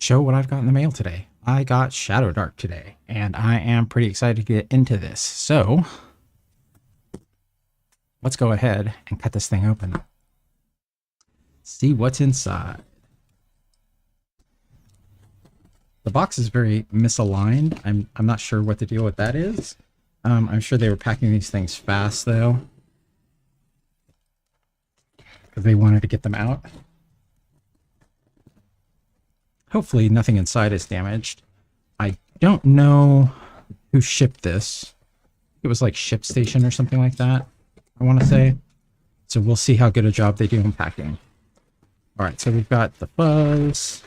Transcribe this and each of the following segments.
show what I've got in the mail today. I got ShadowDark today, and I am pretty excited to get into this. So, let's go ahead and cut this thing open. See what's inside. The box is very misaligned. I'm not sure what the deal with that is. I'm sure they were packing these things fast, though, because they wanted to get them out. Hopefully nothing inside is damaged. I don't know who shipped this. It was like ShipStation or something like that, I want to say. So we'll see how good a job they do in packing. All right, so we've got the fuzz.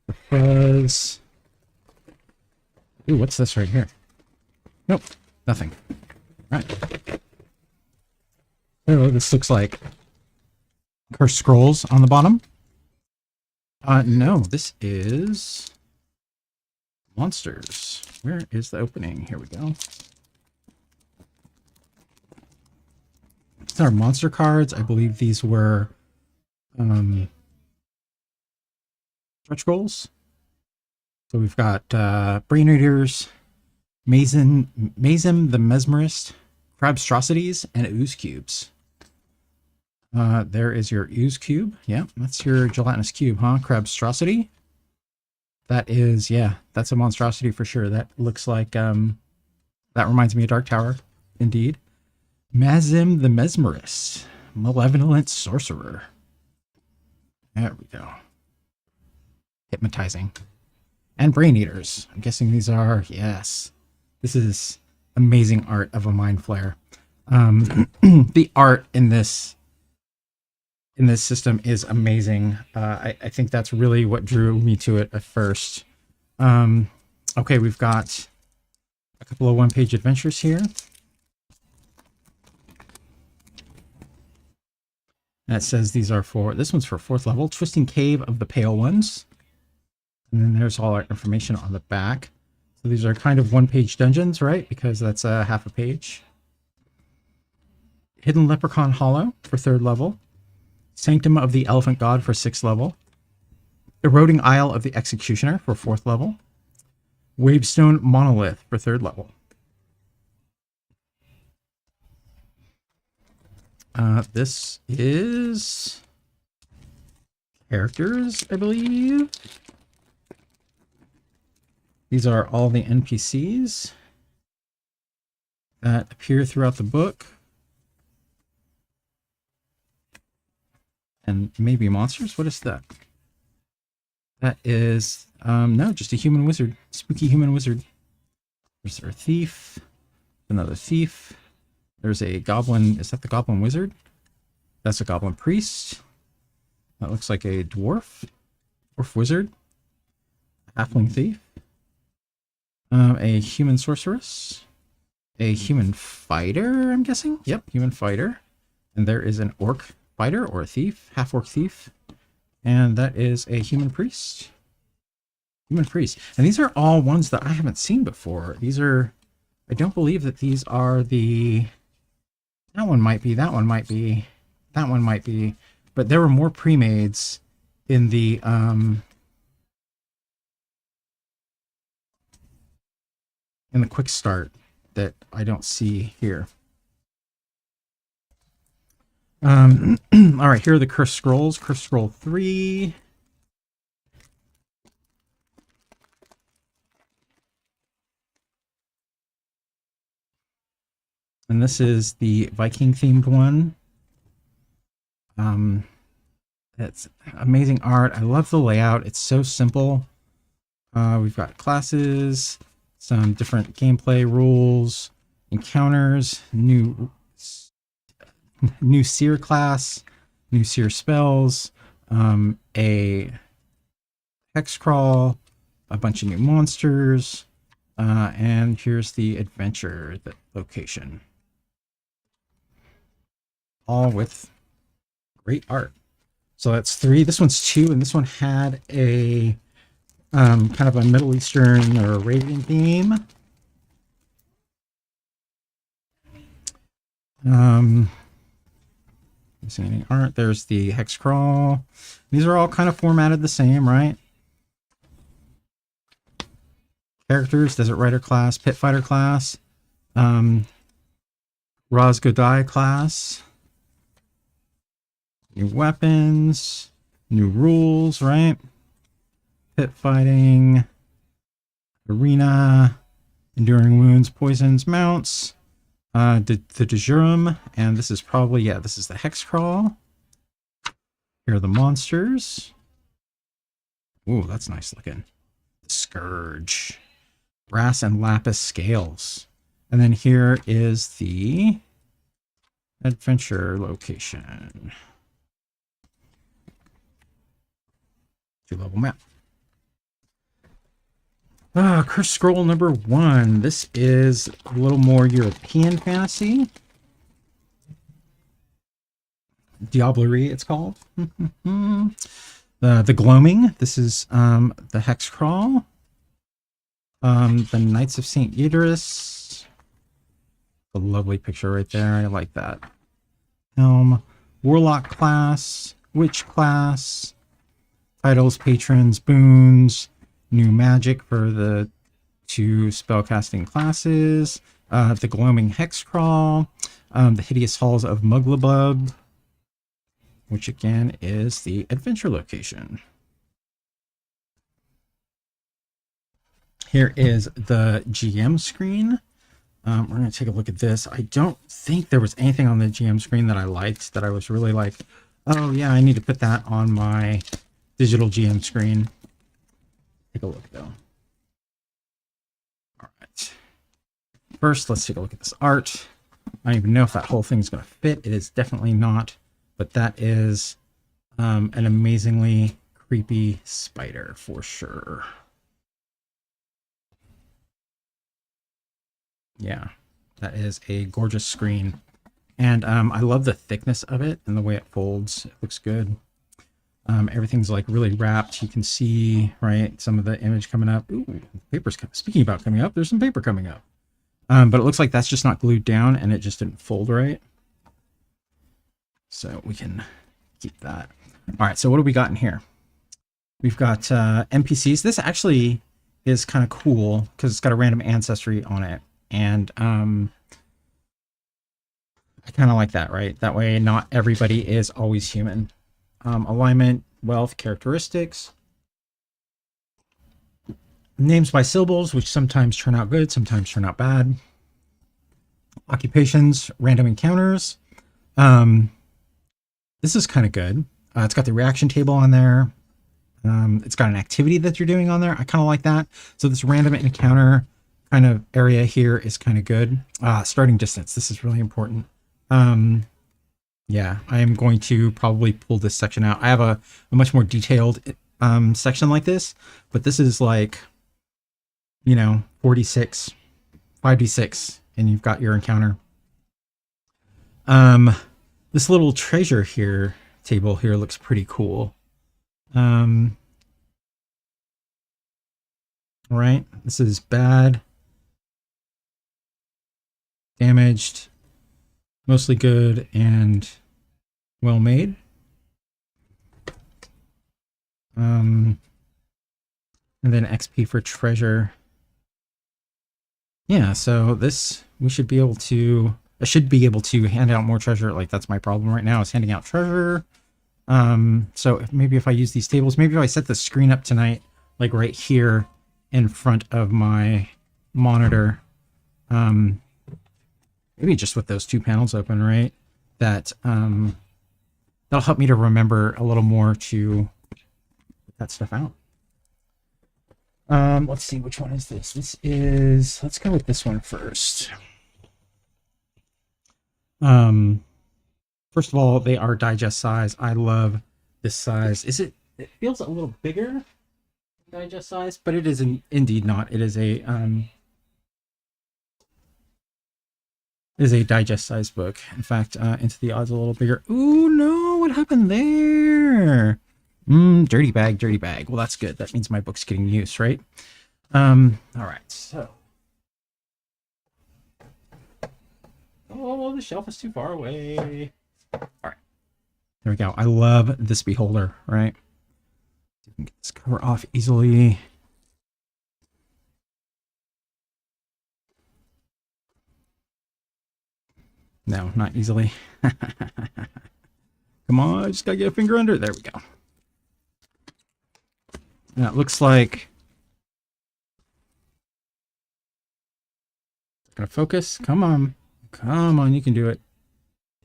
The fuzz. Ooh, what's this right here? Nope, nothing. All right. So this looks like cursed scrolls on the bottom. No, this is monsters. Where is the opening? Here we go. These are monster cards. I believe these were stretch goals. So we've got Brain Eaters, Mazim the Mesmerist, Crabstrosities, and Ooze Cubes. There is your Ooze Cube. Yeah, that's your gelatinous cube, huh? Crabstrosity. That is, yeah, that's a monstrosity for sure. That looks like, that reminds me of Dark Tower, indeed. Mazim the Mesmerist, Malevolent Sorcerer. There we go. Hypnotizing. And Brain Eaters. I'm guessing these are, yes. This is amazing art of a Mind Flayer. The art in this system is amazing. I think that's really what drew me to it at first. Okay, we've got a couple of one-page adventures here. That says these are for, this one's for 4th level, Twisting Cave of the Pale Ones. And then there's all our information on the back. So these are kind of one-page dungeons, right? Because that's half a page. Hidden Leprechaun Hollow for 3rd level. Sanctum of the Elephant God for 6th level. Eroding Isle of the Executioner for 4th level. Wavestone Monolith for 3rd level. This is characters, I believe. These are all the NPCs that appear throughout the book. And maybe monsters? What is that? That is, no, just a human wizard. Spooky human wizard. There's our thief. Another thief. There's a goblin. Is that the goblin wizard? That's a goblin priest. That looks like a dwarf. Dwarf wizard. Halfling thief. A human sorceress. A human fighter, I'm guessing. Yep, human fighter. And there is an orc fighter or a thief, half-orc thief. And that is a human priest. Human priest. And these are all ones that I haven't seen before. These are, I don't believe that these are the, that one might be, that one might be, that one might be. But there were more pre-mades in the, quick start that I don't see here. All right, here are the Cursed Scrolls. Cursed Scroll 3. And this is the Viking-themed one. It's amazing art. I love the layout. It's so simple. We've got classes, some different gameplay rules, encounters, new seer class, new seer spells, a hex crawl, a bunch of new monsters, and here's the adventure location. All with great art. So that's 3. This one's 2, and this one had a kind of a Middle Eastern or Arabian theme. Missing any art? There's the hex crawl. These are all kind of formatted the same, right? Characters, Desert Rider class, Pit Fighter class, Rosgodai class, new weapons, new rules, right? Pit fighting, arena, enduring wounds, poisons, mounts, the Dejurum, and this is probably, yeah, this is the Hex Crawl. Here are the monsters. Ooh, that's nice looking. Scourge. Brass and lapis scales. And then here is the adventure location. 2-level map. Cursed Scroll number 1. This is a little more European fantasy. Diablerie, it's called. The Gloaming. This is the Hex Crawl. The Knights of St. Euderus. A lovely picture right there. I like that. Warlock class, Witch class, titles, patrons, boons, new magic for the 2 spellcasting classes, the Gloaming Hex Crawl, the Hideous Halls of Muglabub, which again is the adventure location. Here is the GM screen. We're going to take a look at this. I don't think there was anything on the GM screen that I liked, that I was really like, oh yeah, I need to put that on my digital GM screen. Take a look though. All right. First, let's take a look at this art. I don't even know if that whole thing's going to fit. It is definitely not, but that is an amazingly creepy spider for sure. Yeah, that is a gorgeous screen. And I love the thickness of it and the way it folds. It looks good. Everything's like really wrapped. You can see, right, some of the image coming up. Ooh, paper's coming. Speaking about coming up, there's some paper coming up. But it looks like that's just not glued down and it just didn't fold right. So we can keep that. All right, so what do we got in here? We've got NPCs. This actually is kind of cool because it's got a random ancestry on it. And I kind of like that, right? That way not everybody is always human. Alignment, wealth, characteristics. Names by syllables, which sometimes turn out good, sometimes turn out bad. Occupations, random encounters. This is kind of good. It's got the reaction table on there. It's got an activity that you're doing on there. I kind of like that. So this random encounter kind of area here is kind of good. Starting distance. This is really important. Yeah, I am going to probably pull this section out. I have a much more detailed section like this, but this is like, you know, 46, 5d6, and you've got your encounter. This little treasure here, table here looks pretty cool. Right, this is bad, damaged, mostly good, and well made. And then XP for treasure. Yeah, so this, we should be able to, I should be able to hand out more treasure. Like, that's my problem right now, is handing out treasure. So maybe if I use these tables, maybe if I set the screen up tonight, like right here in front of my monitor, maybe just with those 2 panels open, right? That that'll help me to remember a little more to put that stuff out. Let's see, which one is this? This is, let's go with this one first. First of all, they are digest size. I love this size. It feels a little bigger than digest size, but it is indeed not. It is a digest size book. In fact, Into the Odds a little bigger. Ooh, no, what happened there? Dirty bag, dirty bag. Well, that's good. That means my book's getting used, right? All right, so. Oh, the shelf is too far away. All right, there we go. I love this beholder, right? You can get this cover off easily. No, not easily. Come on, I just gotta get a finger under. There we go. Now it looks like... Gonna focus. Come on. Come on, you can do it.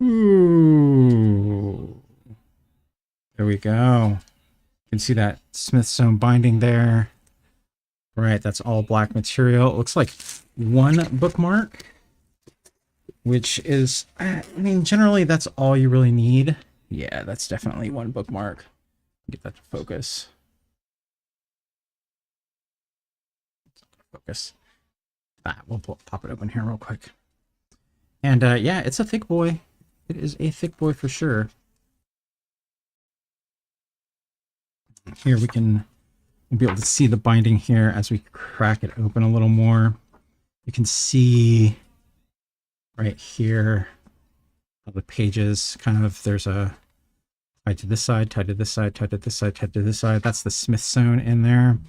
Ooh. There we go. You can see that Smithstone binding there. Right, that's all black material. It looks like one bookmark, which is, I mean, generally that's all you really need. Yeah, that's definitely one bookmark. Get that to focus. Focus. We'll pop it open here real quick. And yeah, it's a thick boy. It is a thick boy for sure. Here we'll be able to see the binding here as we crack it open a little more. You can see right here how the pages kind of, there's a tied to this side, tied to this side, tied to this side, tied to this side. That's the Smithstone in there.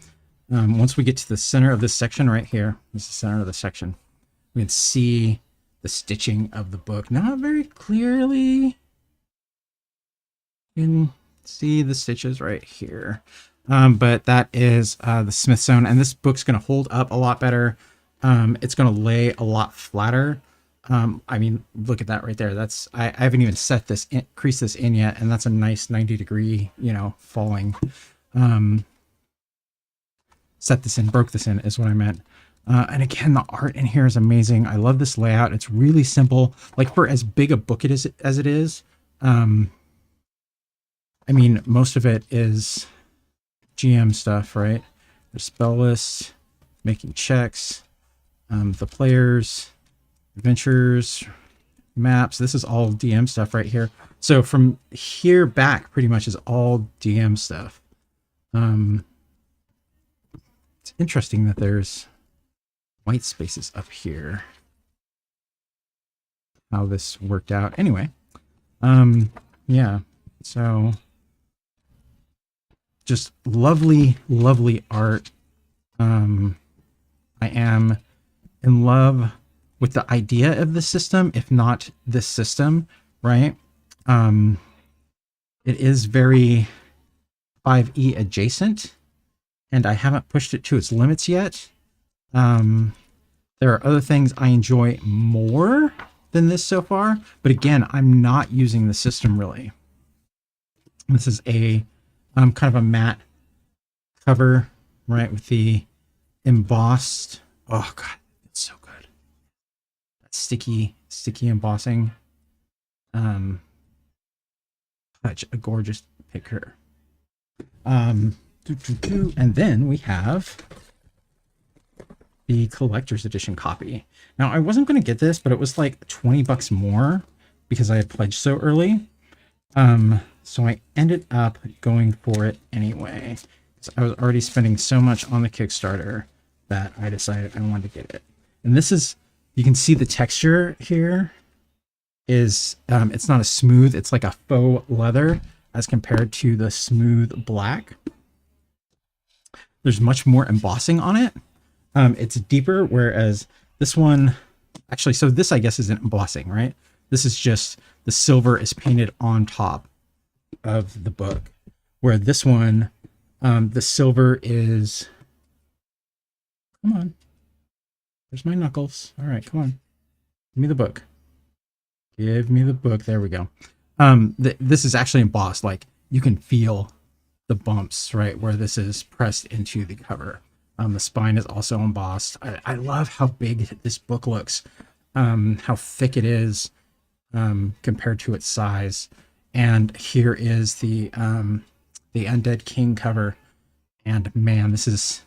Once we get to the center of this section right here, this is the center of the section, we can see the stitching of the book. Not very clearly. You can see the stitches right here. But that is the Smithstone, and this book's going to hold up a lot better. It's going to lay a lot flatter. I mean, look at that right there. That's, I haven't even set this in, creased this in yet, and that's a nice 90-degree, you know, falling. Set this in, broke this in is what I meant. And again, the art in here is amazing. I love this layout. It's really simple. Like, for as big a book as it is, I mean, most of it is GM stuff, right? There's spell lists, making checks, the players, adventures, maps. This is all DM stuff right here. So from here back pretty much is all DM stuff. It's interesting that there's white spaces up here. How this worked out. Anyway, yeah, so just lovely, lovely art. I am in love with the idea of the system, if not this system, right? It is very 5e adjacent, and I haven't pushed it to its limits yet. There are other things I enjoy more than this so far, but again, I'm not using the system really. This is a kind of a matte cover, right, with the embossed, oh god, it's so good. That sticky embossing. Such a gorgeous picture. And then we have the collector's edition copy. Now, I wasn't going to get this, but it was like 20 bucks more because I had pledged so early. So I ended up going for it anyway. So I was already spending so much on the Kickstarter that I decided I wanted to get it. And this is, you can see the texture here is, it's not a smooth, it's like a faux leather as compared to the smooth black. There's much more embossing on it. It's deeper, whereas this one, actually, so this I guess isn't embossing, right? This is just the silver is painted on top of the book, where this one, the silver is, come on, there's my knuckles. All right, come on, give me the book. Give me the book. There we go. This is actually embossed. Like, you can feel the bumps, right, where this is pressed into the cover. The spine is also embossed. I love how big this book looks, how thick it is compared to its size. And here is the Undead King cover. And man, this is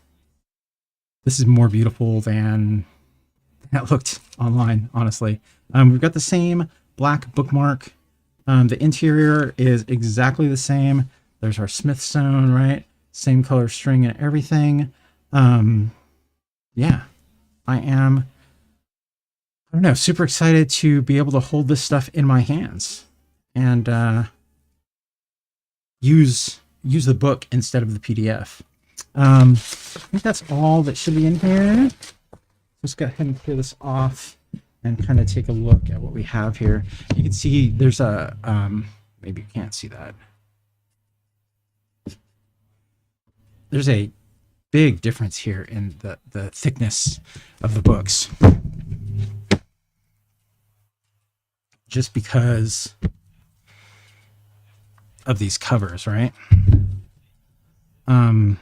more beautiful than it looked online, honestly. We've got the same black bookmark. The interior is exactly the same. There's our Smithstone, right? Same color string and everything. Yeah, I don't know, super excited to be able to hold this stuff in my hands and use the book instead of the PDF. I think that's all that should be in here. Let's go ahead and clear this off and kind of take a look at what we have here. You can see there's a, maybe you can't see that. There's a big difference here in the thickness of the books. Just because of these covers, right? And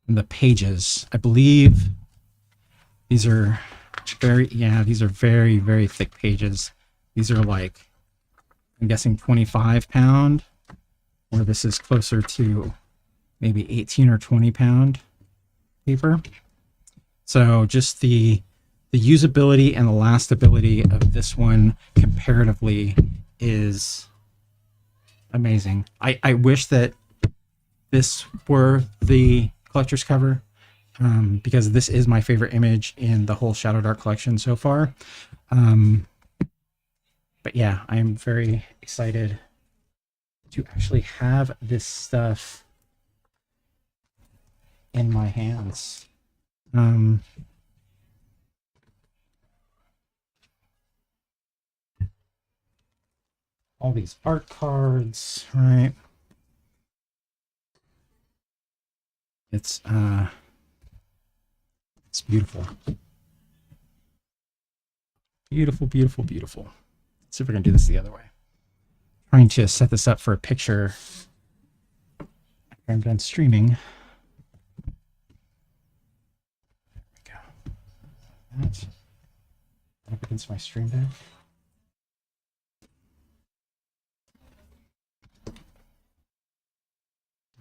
the pages, I believe these are these are very, very thick pages. These are like, I'm guessing 25 pound, or this is closer to maybe 18 or 20 pound paper. So just the usability and the lastability of this one comparatively is amazing. I wish that this were the collector's cover, because this is my favorite image in the whole ShadowDark collection so far. But yeah, I am very excited to actually have this stuff in my hands. All these art cards, right? It's beautiful. Beautiful, beautiful, beautiful. Let's see if we can do this the other way. Trying to set this up for a picture after I'm done streaming. There we go. That up against my stream deck.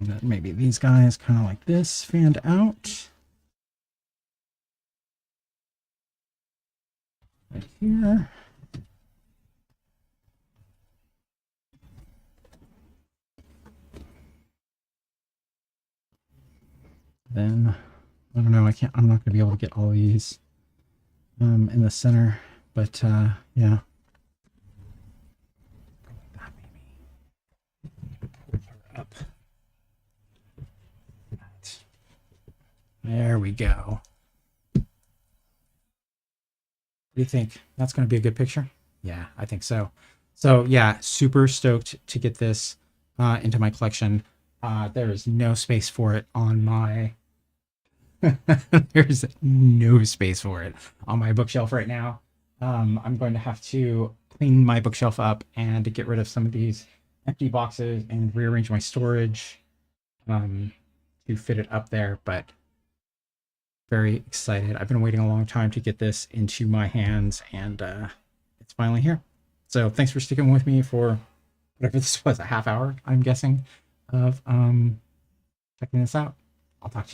And then maybe these guys kind of like this, fanned out. Right here. Then, I don't know, I'm not going to be able to get all these in the center, but yeah. That maybe. Pull her up. Right. There we go. What do you think? That's going to be a good picture? Yeah, I think so. So yeah, super stoked to get this into my collection. There is no space for it on my there's no space for it on my bookshelf right now. I'm going to have to clean my bookshelf up and get rid of some of these empty boxes and rearrange my storage to fit it up there, but very excited. I've been waiting a long time to get this into my hands, and it's finally here. So thanks for sticking with me for whatever this was, a half hour, I'm guessing, of checking this out. I'll talk to you.